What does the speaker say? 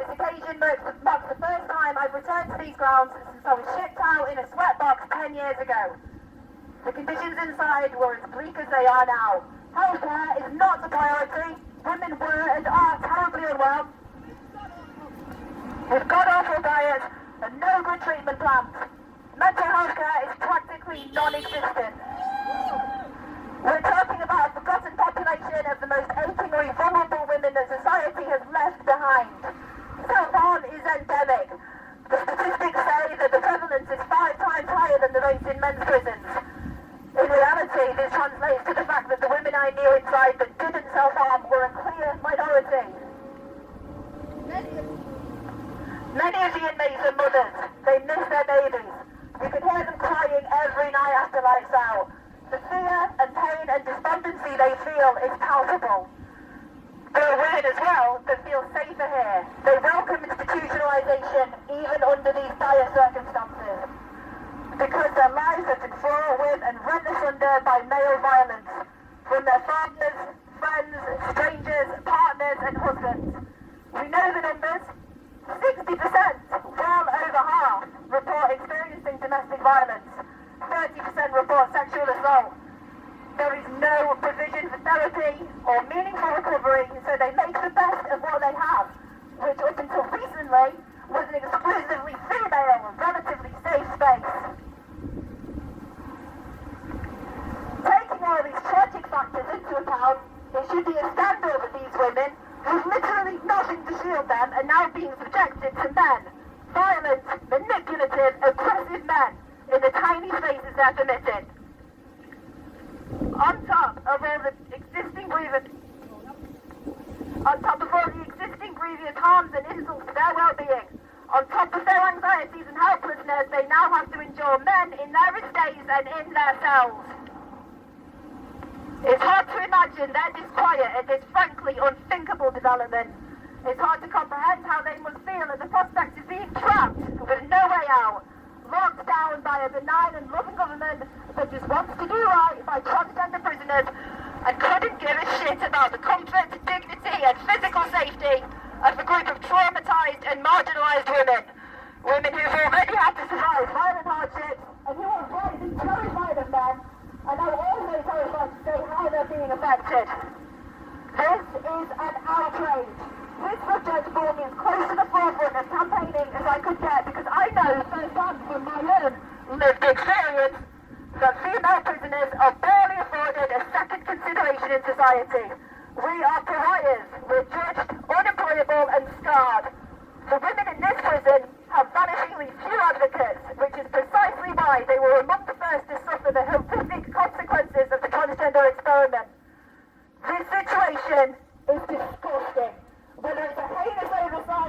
This occasion marks the first time I've returned to these grounds since I was shipped out in a sweatbox 10 years ago. The conditions inside were as bleak as they are now. Healthcare is not a priority. Women were and are terribly unwell. With god-awful diets and no good treatment plans. Mental health care is practically non-existent. We're talking about a forgotten population of the most achingly vulnerable women that society has left behind. Self-harm is endemic. The statistics say that the prevalence is 5 times higher than the rates in men's prisons. In reality, this translates to the fact that the women I knew inside that didn't self-harm were a clear minority. Many of the inmates are mothers. They miss their babies. You can hear them crying every night after lights out. The fear and pain and despondency they feel is palpable. There are women as well that feel safer here. They welcome institutionalization even under these dire circumstances. Because their lives have been fraught with and rent asunder by male violence. From their fathers, friends, strangers, partners and husbands. We know the numbers. 60%, well over half, report experiencing domestic violence. 30% report sexual assault. There is no provision for therapy or meaningful recovery, so they make the best of what they have, which up until recently was an exclusively female, relatively safe space. Taking all these tragic factors into account, it should be a scandal that these women, who've literally nothing to shield them, are now being subjected to men. Violent, manipulative, aggressive men in the tiny spaces they're permitted. On top of all the existing grievous harms and insults to their well-being, on top of their anxieties and helplessness, they now have to endure men in their estates and in their cells. It's hard to imagine their disquiet at this frankly unthinkable development. It's hard to comprehend how they must feel at the prospect of being trapped with no way out, locked down by a benign and loving government that just wants to do right by transgender prisoners and couldn't give a shit about the comfort, dignity and physical safety of a group of traumatized and marginalized women. Women who've already had to survive violent hardships and who are already terrified of men and are also terrified to say how they're being affected. This is an outrage. This subject brought me as close to the forefront of campaigning as I could get because I know firsthand from my own lived experience that female prisoners are barely afforded a second consideration in society. We are pariahs. We're judged, unemployable and scarred. The women in this prison have vanishingly few advocates, which is precisely why they were among the first to suffer the horrific consequences of the transgender experiment. This situation is disgusting. Whether it's a heinous oversight